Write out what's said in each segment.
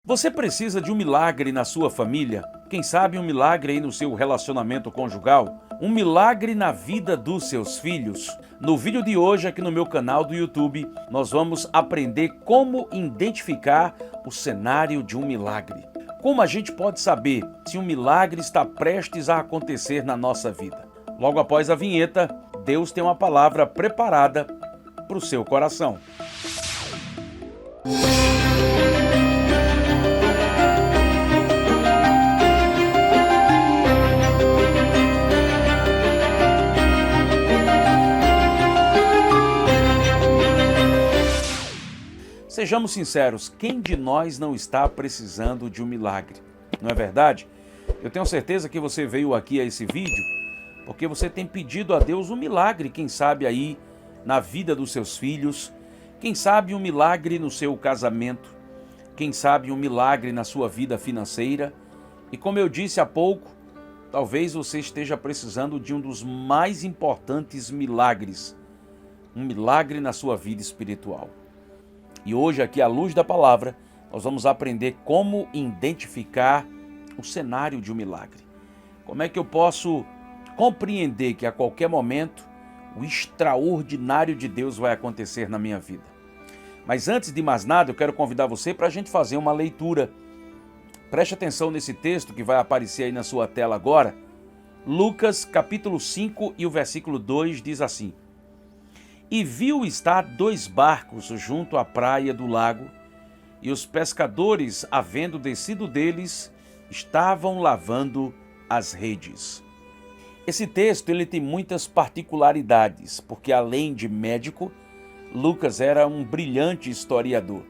Você precisa de um milagre na sua família? Quem sabe um milagre aí no seu relacionamento conjugal? Um milagre na vida dos seus filhos? No vídeo de hoje aqui no meu canal do YouTube, nós vamos aprender como identificar o cenário de um milagre. Como a gente pode saber se um milagre está prestes a acontecer na nossa vida? Logo após a vinheta, Deus tem uma palavra preparada para o seu coração. Sejamos sinceros, quem de nós não está precisando de um milagre? Não é verdade? Eu tenho certeza que você veio aqui a esse vídeo porque você tem pedido a Deus um milagre, quem sabe aí na vida dos seus filhos, quem sabe um milagre no seu casamento, quem sabe um milagre na sua vida financeira. E como eu disse há pouco, talvez você esteja precisando de um dos mais importantes milagres, um milagre na sua vida espiritual. E hoje aqui à luz da palavra, nós vamos aprender como identificar o cenário de um milagre. Como é que eu posso compreender que a qualquer momento o extraordinário de Deus vai acontecer na minha vida. Mas antes de mais nada, eu quero convidar você para a gente fazer uma leitura. Preste atenção nesse texto que vai aparecer aí na sua tela agora. Lucas capítulo 5 e o versículo 2 diz assim: E viu estar 2 barcos junto à praia do lago, e os pescadores, havendo descido deles, estavam lavando as redes. Esse texto ele tem muitas particularidades, porque além de médico, Lucas era um brilhante historiador.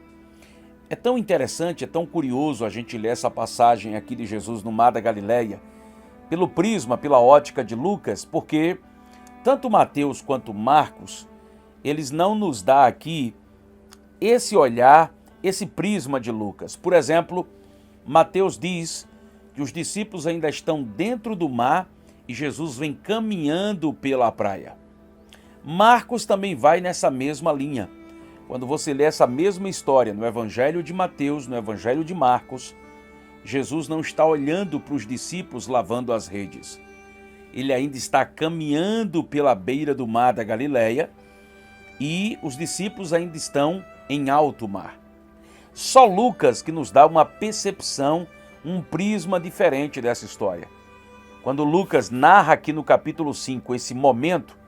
É tão interessante, é tão curioso a gente ler essa passagem aqui de Jesus no Mar da Galileia, pelo prisma, pela ótica de Lucas, porque tanto Mateus quanto Marcos, eles não nos dão aqui esse olhar, esse prisma de Lucas. Por exemplo, Mateus diz que os discípulos ainda estão dentro do mar e Jesus vem caminhando pela praia. Marcos também vai nessa mesma linha. Quando você lê essa mesma história no Evangelho de Mateus, no Evangelho de Marcos, Jesus não está olhando para os discípulos lavando as redes. Ele ainda está caminhando pela beira do mar da Galileia e os discípulos ainda estão em alto mar. Só Lucas que nos dá uma percepção, um prisma diferente dessa história. Quando Lucas narra aqui no capítulo 5 esse momento,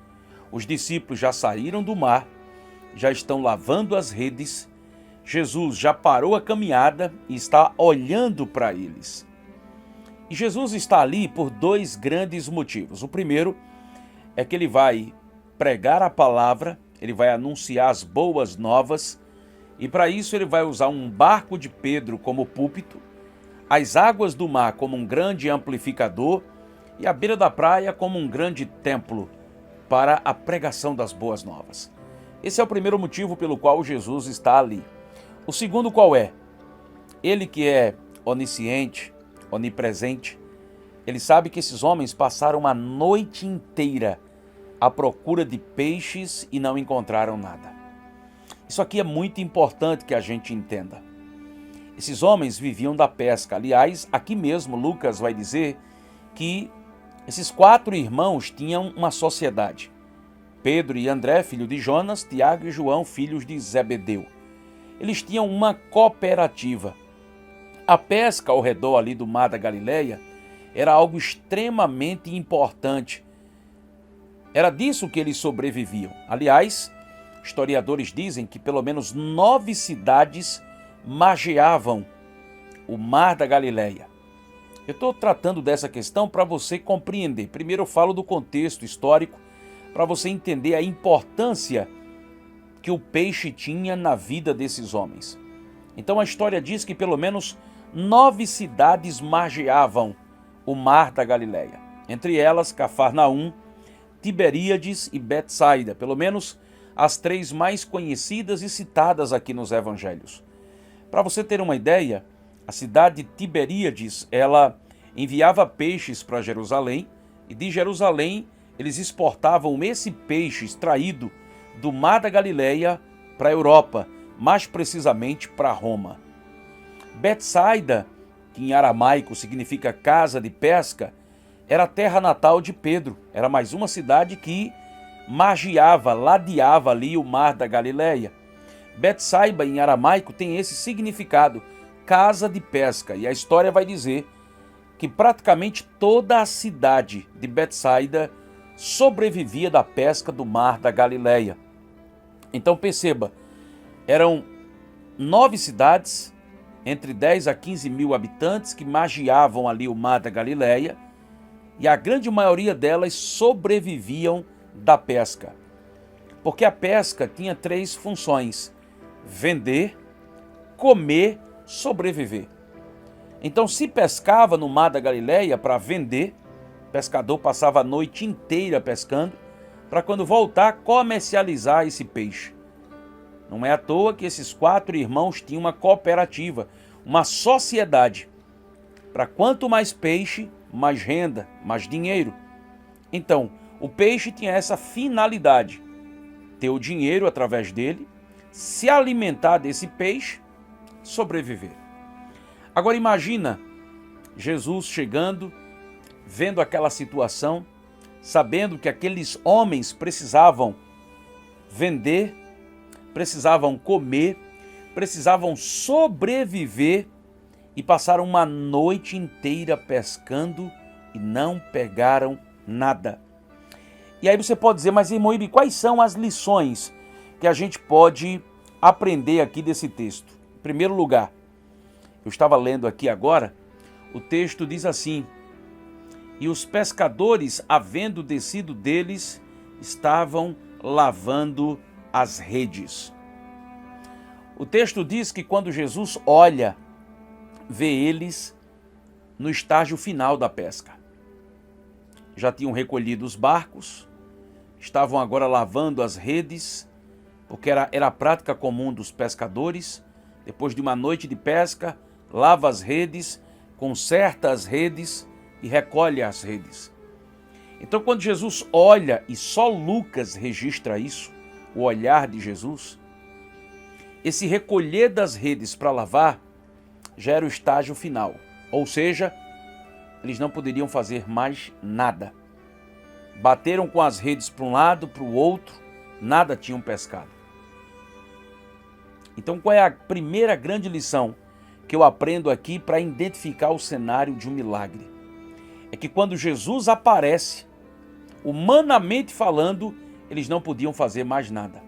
os discípulos já saíram do mar, já estão lavando as redes, Jesus já parou a caminhada e está olhando para eles. E Jesus está ali por 2 grandes motivos. O primeiro é que ele vai pregar a palavra, ele vai anunciar as boas novas, e para isso ele vai usar um barco de Pedro como púlpito, as águas do mar como um grande amplificador e a beira da praia como um grande templo para a pregação das boas novas. Esse é o primeiro motivo pelo qual Jesus está ali. O segundo qual é? Ele que é onisciente, onipresente, ele sabe que esses homens passaram a noite inteira à procura de peixes e não encontraram nada. Isso aqui é muito importante que a gente entenda. Esses homens viviam da pesca. Aliás, aqui mesmo Lucas vai dizer que esses 4 irmãos tinham uma sociedade. Pedro e André, filho de Jonas, Tiago e João, filhos de Zebedeu. Eles tinham uma cooperativa. A pesca ao redor ali do Mar da Galileia era algo extremamente importante. Era disso que eles sobreviviam. Aliás, historiadores dizem que pelo menos 9 cidades margeavam o Mar da Galileia. Eu estou tratando dessa questão para você compreender. Primeiro eu falo do contexto histórico, para você entender a importância que o peixe tinha na vida desses homens. Então a história diz que pelo menos 9 cidades margeavam o Mar da Galileia. Entre elas, Cafarnaum, Tiberíades e Betsaida, pelo menos as 3 mais conhecidas e citadas aqui nos evangelhos. Para você ter uma ideia, a cidade de Tiberíades, ela enviava peixes para Jerusalém e de Jerusalém eles exportavam esse peixe extraído do Mar da Galileia para a Europa, mais precisamente para Roma. Betsaida, que em aramaico significa casa de pesca, era a terra natal de Pedro. Era mais uma cidade que margeava, ladeava ali o mar da Galileia. Betsaida em aramaico tem esse significado, casa de pesca. E a história vai dizer que praticamente toda a cidade de Betsaida sobrevivia da pesca do mar da Galileia. Então perceba, eram 9 cidades, entre 10 a 15 mil habitantes, que margeavam ali o mar da Galileia, e a grande maioria delas sobreviviam da pesca. Porque a pesca tinha 3 funções: vender, comer, sobreviver. Então, se pescava no mar da Galileia para vender, o pescador passava a noite inteira pescando, para quando voltar comercializar esse peixe. Não é à toa que esses 4 irmãos tinham uma cooperativa, uma sociedade. Para quanto mais peixe, mais renda, mais dinheiro. Então, o peixe tinha essa finalidade: ter o dinheiro através dele, se alimentar desse peixe, sobreviver. Agora imagina Jesus chegando, vendo aquela situação, sabendo que aqueles homens precisavam vender, precisavam comer, precisavam sobreviver, e passaram uma noite inteira pescando e não pegaram nada. E aí você pode dizer: mas irmão Ibe, quais são as lições que a gente pode aprender aqui desse texto? Em primeiro lugar, eu estava lendo aqui agora, o texto diz assim: e os pescadores, havendo descido deles, estavam lavando as redes. O texto diz que quando Jesus olha, vê eles no estágio final da pesca. Já tinham recolhido os barcos, estavam agora lavando as redes, porque era a prática comum dos pescadores. Depois de uma noite de pesca, lava as redes, conserta as redes e recolhe as redes. Então, quando Jesus olha, e só Lucas registra isso, o olhar de Jesus, esse recolher das redes para lavar já era o estágio final. Ou seja, eles não poderiam fazer mais nada. Bateram com as redes para um lado, para o outro, nada tinham pescado. Então, qual é a primeira grande lição que eu aprendo aqui para identificar o cenário de um milagre? É que quando Jesus aparece, humanamente falando, eles não podiam fazer mais nada.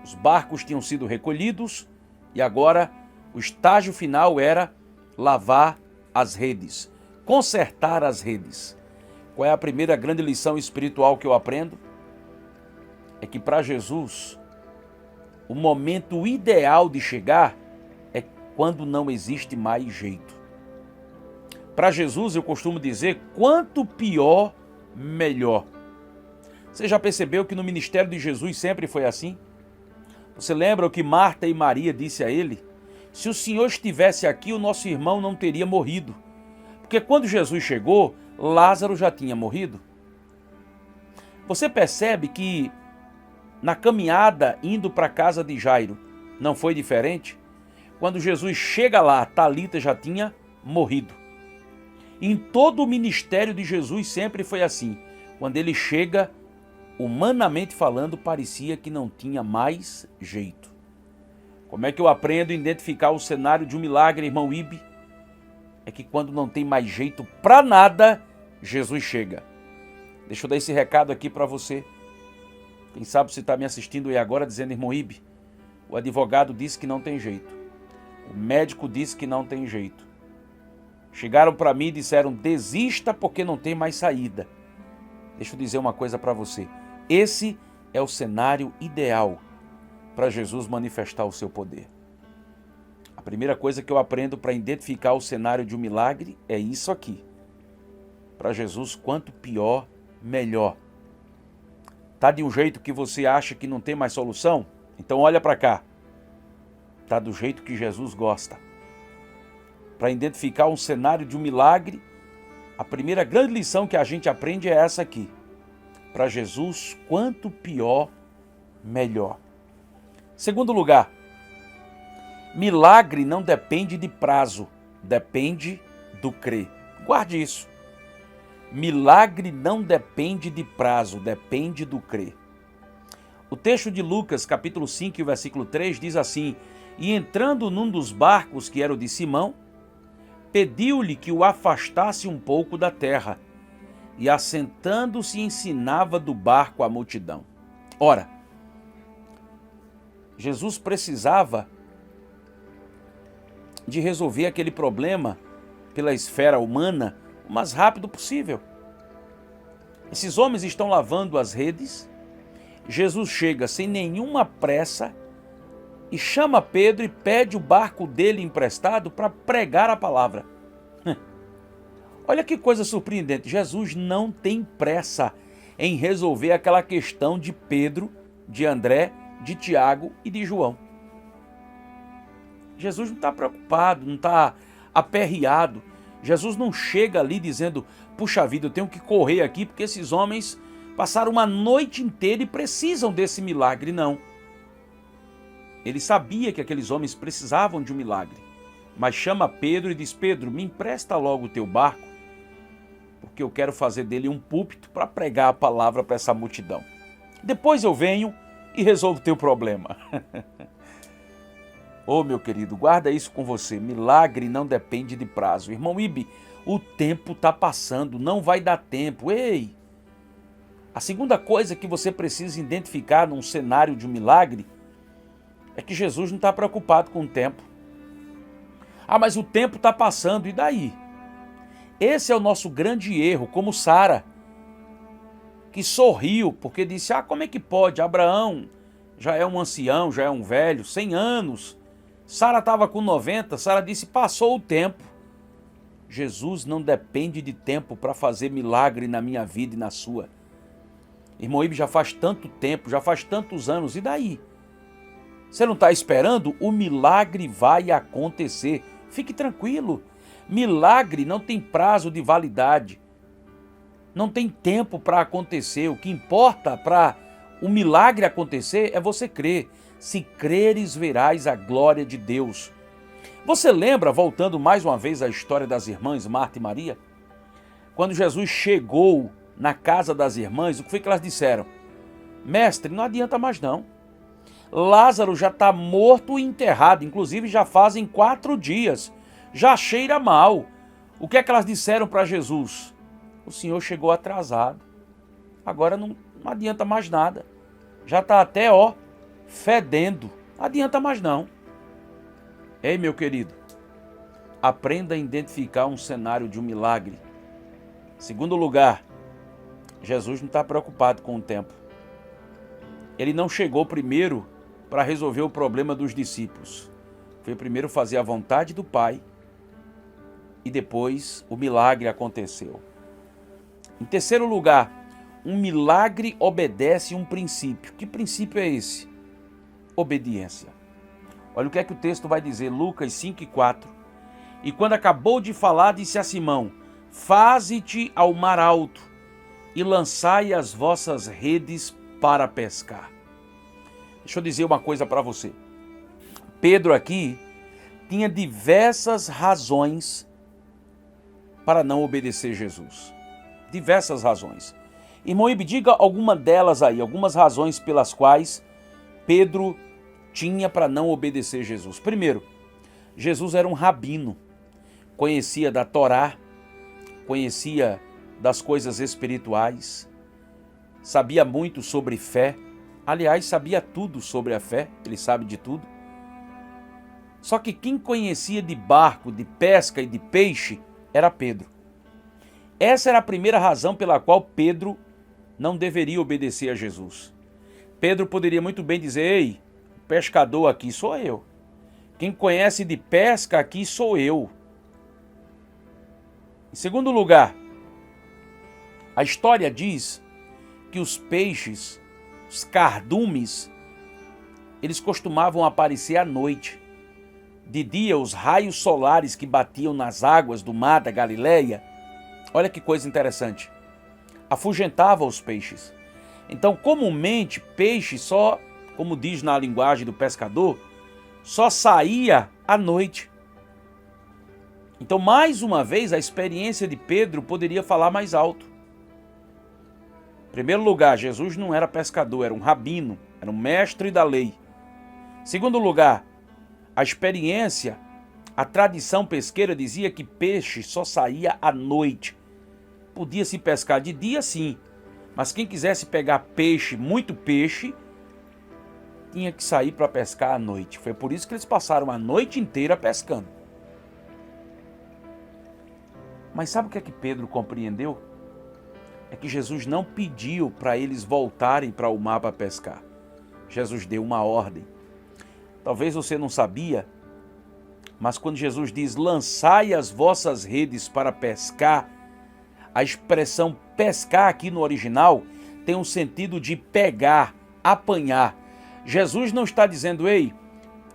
Os barcos tinham sido recolhidos e agora o estágio final era lavar as redes, consertar as redes. Qual é a primeira grande lição espiritual que eu aprendo? É que para Jesus, o momento ideal de chegar é quando não existe mais jeito. Para Jesus, eu costumo dizer: quanto pior, melhor. Você já percebeu que no ministério de Jesus sempre foi assim? Você lembra o que Marta e Maria disse a ele? Se o Senhor estivesse aqui, o nosso irmão não teria morrido. Porque quando Jesus chegou, Lázaro já tinha morrido. Você percebe que na caminhada indo para a casa de Jairo não foi diferente? Quando Jesus chega lá, Talita já tinha morrido. Em todo o ministério de Jesus sempre foi assim. Quando ele chega, humanamente falando, parecia que não tinha mais jeito. Como é que eu aprendo a identificar o cenário de um milagre, irmão Ibe? É que quando não tem mais jeito para nada, Jesus chega. Deixa eu dar esse recado aqui para você. Quem sabe você está me assistindo aí agora dizendo: irmão Ibe, o advogado disse que não tem jeito. O médico disse que não tem jeito. Chegaram para mim e disseram: desista porque não tem mais saída. Deixa eu dizer uma coisa para você. Esse é o cenário ideal para Jesus manifestar o seu poder. A primeira coisa que eu aprendo para identificar o cenário de um milagre é isso aqui. Para Jesus, quanto pior, melhor. Tá de um jeito que você acha que não tem mais solução? Então olha para cá. Tá do jeito que Jesus gosta. Para identificar um cenário de um milagre, a primeira grande lição que a gente aprende é essa aqui. Para Jesus, quanto pior, melhor. Segundo lugar, Milagre não depende de prazo, depende do crer. Guarde isso. Milagre não depende de prazo, depende do crer. O texto de Lucas, capítulo 5, versículo 3, diz assim: E entrando num dos barcos, que era o de Simão, pediu-lhe que o afastasse um pouco da terra, e assentando-se ensinava do barco a multidão. Ora, Jesus precisava de resolver aquele problema pela esfera humana o mais rápido possível. Esses homens estão lavando as redes. Jesus chega sem nenhuma pressa e chama Pedro e pede o barco dele emprestado para pregar a palavra. Olha que coisa surpreendente. Jesus não tem pressa em resolver aquela questão de Pedro, de André, de Tiago e de João. Jesus não está preocupado, não está aperreado. Jesus não chega ali dizendo: puxa vida, eu tenho que correr aqui porque esses homens passaram uma noite inteira e precisam desse milagre. Não. Ele sabia que aqueles homens precisavam de um milagre, mas chama Pedro e diz: Pedro, me empresta logo o teu barco, porque eu quero fazer dele um púlpito para pregar a palavra para essa multidão. Depois eu venho e resolvo o teu problema. Ô, meu querido, guarda isso com você. Milagre não depende de prazo. Irmão Ibe, o tempo está passando, não vai dar tempo. Ei! A segunda coisa que você precisa identificar num cenário de um milagre é que Jesus não está preocupado com o tempo. Ah, mas o tempo está passando, e daí? Esse é o nosso grande erro, como Sara, que sorriu porque disse: ah, como é que pode? Abraão já é um ancião, já é um velho, 100 anos. Sara estava com 90, Sara disse: passou o tempo. Jesus não depende de tempo para fazer milagre na minha vida e na sua. Irmão Ibe, já faz tanto tempo, já faz tantos anos, e daí? Você não está esperando? O milagre vai acontecer. Fique tranquilo. Milagre não tem prazo de validade. Não tem tempo para acontecer. O que importa para o milagre acontecer é você crer. Se creres, verás a glória de Deus. Você lembra, voltando mais uma vez à história das irmãs Marta e Maria? Quando Jesus chegou na casa das irmãs, o que foi que elas disseram? Mestre, não adianta mais não. Lázaro já está morto e enterrado, inclusive já fazem 4 dias. Já cheira mal. O que é que elas disseram para Jesus? O Senhor chegou atrasado. Agora não adianta mais nada. Já está até, fedendo. Não adianta mais não. Ei, meu querido, aprenda a identificar um cenário de um milagre. Segundo lugar, Jesus não está preocupado com o tempo. Ele não chegou primeiro para resolver o problema dos discípulos. Foi primeiro fazer a vontade do Pai e depois o milagre aconteceu. Em terceiro lugar, um milagre obedece um princípio. Que princípio é esse? Obediência. Olha o que é que o texto vai dizer, Lucas 5:4. E quando acabou de falar, disse a Simão: faze-te ao mar alto e lançai as vossas redes para pescar. Deixa eu dizer uma coisa para você. Pedro aqui tinha diversas razões para não obedecer Jesus. Diversas razões. Irmão Ibe, diga alguma delas aí, algumas razões pelas quais Pedro tinha para não obedecer Jesus. Primeiro, Jesus era um rabino, conhecia da Torá, conhecia das coisas espirituais, sabia muito sobre fé, aliás, sabia tudo sobre a fé, ele sabe de tudo. Só que quem conhecia de barco, de pesca e de peixe era Pedro. Essa era a primeira razão pela qual Pedro não deveria obedecer a Jesus. Pedro poderia muito bem dizer: ei, pescador aqui sou eu. Quem conhece de pesca aqui sou eu. Em segundo lugar, a história diz que os peixes, os cardumes, eles costumavam aparecer à noite. De dia, os raios solares que batiam nas águas do mar da Galileia, olha que coisa interessante, afugentava os peixes. Então, comumente, peixe só, como diz na linguagem do pescador, só saía à noite. Então, mais uma vez, a experiência de Pedro poderia falar mais alto. Em primeiro lugar, Jesus não era pescador, era um rabino, era um mestre da lei. Em segundo lugar, a experiência, a tradição pesqueira dizia que peixe só saía à noite. Podia se pescar de dia, sim, mas quem quisesse pegar peixe, muito peixe, tinha que sair para pescar à noite. Foi por isso que eles passaram a noite inteira pescando. Mas sabe o que é que Pedro compreendeu? É que Jesus não pediu para eles voltarem para o mar para pescar. Jesus deu uma ordem. Talvez você não sabia, mas quando Jesus diz, lançai as vossas redes para pescar, a expressão pescar aqui no original tem um sentido de pegar, apanhar. Jesus não está dizendo, ei,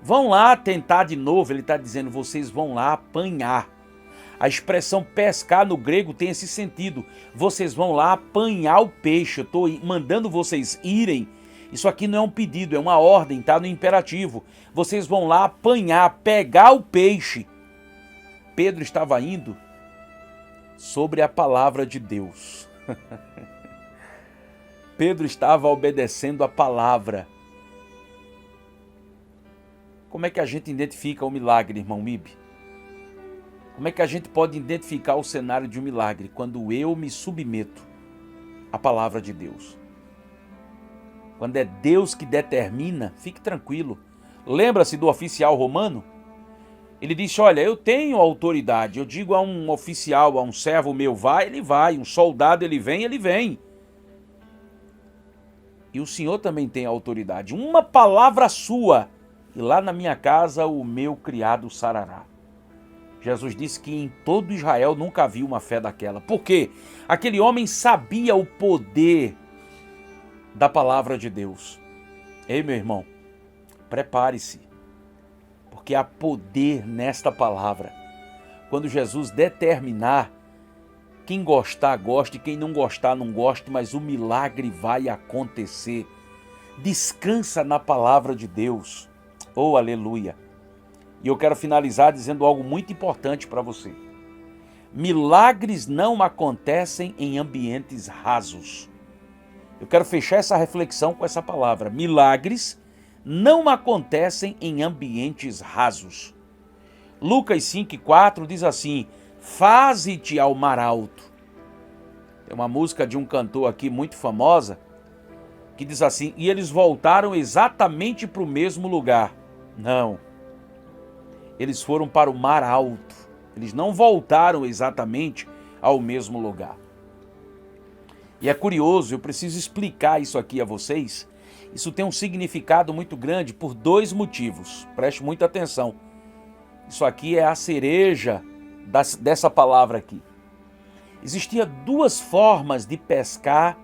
vão lá tentar de novo, ele está dizendo, vocês vão lá apanhar. A expressão pescar no grego tem esse sentido, vocês vão lá apanhar o peixe, eu estou mandando vocês irem. Isso aqui não é um pedido, é uma ordem, está no imperativo. Vocês vão lá apanhar, pegar o peixe. Pedro estava indo sobre a palavra de Deus. Pedro estava obedecendo a palavra. Como é que a gente identifica o milagre, irmão Mib? Como é que a gente pode identificar o cenário de um milagre? Quando eu me submeto à palavra de Deus. Quando é Deus que determina, fique tranquilo. Lembra-se do oficial romano? Ele disse, olha, eu tenho autoridade. Eu digo a um oficial, a um servo meu, vai, ele vai. Um soldado, ele vem, ele vem. E o Senhor também tem autoridade. Uma palavra sua, e lá na minha casa o meu criado sarará. Jesus disse que em todo Israel nunca viu uma fé daquela. Por quê? Aquele homem sabia o poder da palavra de Deus. Ei, meu irmão, prepare-se, porque há poder nesta palavra. Quando Jesus determinar, quem gostar, goste, quem não gostar, não goste, mas o milagre vai acontecer. Descansa na palavra de Deus. Oh, aleluia! E eu quero finalizar dizendo algo muito importante para você. Milagres não acontecem em ambientes rasos. Eu quero fechar essa reflexão com essa palavra. Milagres não acontecem em ambientes rasos. Lucas 5,4 diz assim, faze-te ao mar alto. Tem uma música de um cantor aqui muito famosa, que diz assim, e eles voltaram exatamente para o mesmo lugar. Não. Eles foram para o mar alto. Eles não voltaram exatamente ao mesmo lugar. E é curioso, eu preciso explicar isso aqui a vocês. Isso tem um significado muito grande por dois motivos. Preste muita atenção. Isso aqui é a cereja dessa palavra aqui. Existia duas formas de pescar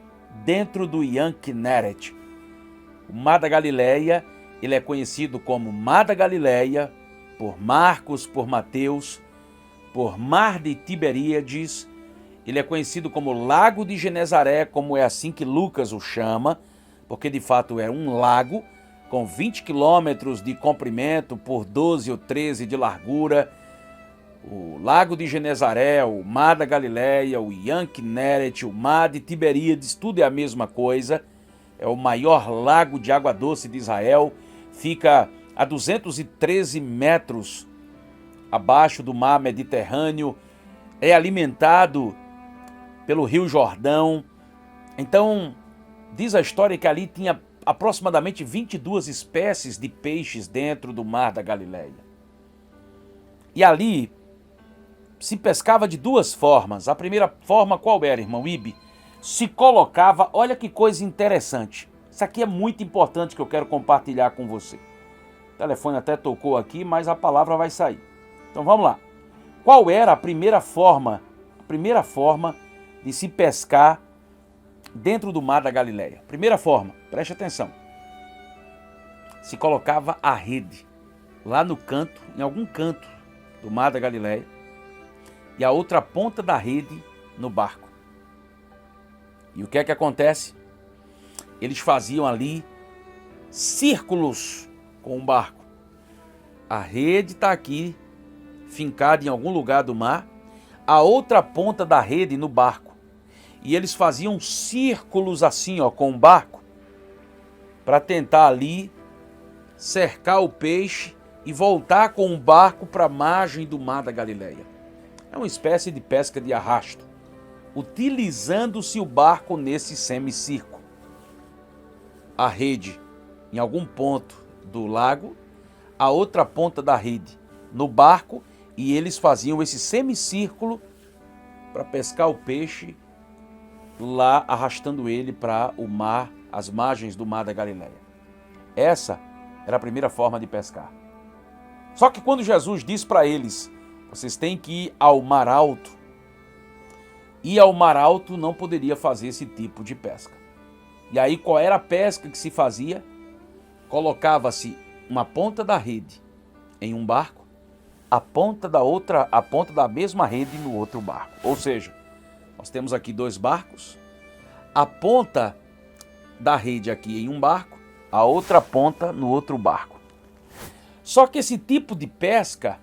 dentro do Ian Kinneret. O Mar da Galileia, ele é conhecido como Mar da Galileia, por Marcos, por Mateus, por Mar de Tiberíades. Ele é conhecido como Lago de Genezaré, como é assim que Lucas o chama, porque de fato é um lago com 20 quilômetros de comprimento por 12 ou 13 de largura. O Lago de Genezaré, o Mar da Galileia, o Ian Kinneret, o Mar de Tiberíades, tudo é a mesma coisa. É o maior lago de água doce de Israel, fica a 213 metros abaixo do mar Mediterrâneo, é alimentado pelo Rio Jordão. Então, diz a história que ali tinha aproximadamente 22 espécies de peixes dentro do Mar da Galileia. E ali se pescava de duas formas. A primeira forma qual era, irmão Ibe? Se colocava, olha que coisa interessante. Isso aqui é muito importante que eu quero compartilhar com você. O telefone até tocou aqui, mas a palavra vai sair. Então vamos lá. Qual era a primeira forma? A primeira forma de se pescar dentro do Mar da Galileia. Primeira forma, preste atenção. Se colocava a rede lá no canto, em algum canto do Mar da Galileia, e a outra ponta da rede no barco. E o que é que acontece? Eles faziam ali círculos com o barco. A rede está aqui, fincada em algum lugar do mar, a outra ponta da rede no barco. E eles faziam círculos assim, ó, com o barco, para tentar ali cercar o peixe e voltar com o barco para a margem do mar da Galileia. É uma espécie de pesca de arrasto, utilizando-se o barco nesse semicírculo. A rede em algum ponto do lago, a outra ponta da rede no barco, e eles faziam esse semicírculo para pescar o peixe lá, arrastando ele para o mar, as margens do mar da Galileia. Essa era a primeira forma de pescar. Só que quando Jesus diz para eles, vocês têm que ir ao mar alto, e ao mar alto não poderia fazer esse tipo de pesca. E aí qual era a pesca que se fazia? Colocava-se uma ponta da rede em um barco, a ponta da mesma rede no outro barco. Ou seja, nós temos aqui dois barcos, a ponta da rede aqui em um barco, a outra ponta no outro barco. Só que esse tipo de pesca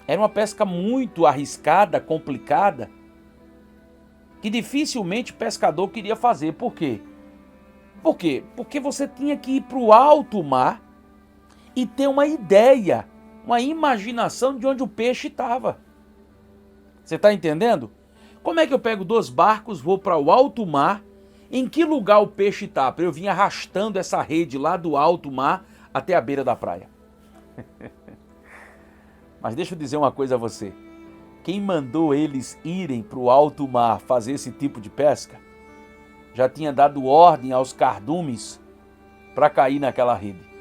era uma pesca muito arriscada, complicada, que dificilmente o pescador queria fazer. Por quê? Por quê? Porque você tinha que ir para o alto mar e ter uma ideia, uma imaginação de onde o peixe estava. Você está entendendo? Como é que eu pego dois barcos, vou para o alto mar, em que lugar o peixe está? Para eu vir arrastando essa rede lá do alto mar até a beira da praia. Mas deixa eu dizer uma coisa a você. Quem mandou eles irem para o alto mar fazer esse tipo de pesca já tinha dado ordem aos cardumes para cair naquela rede.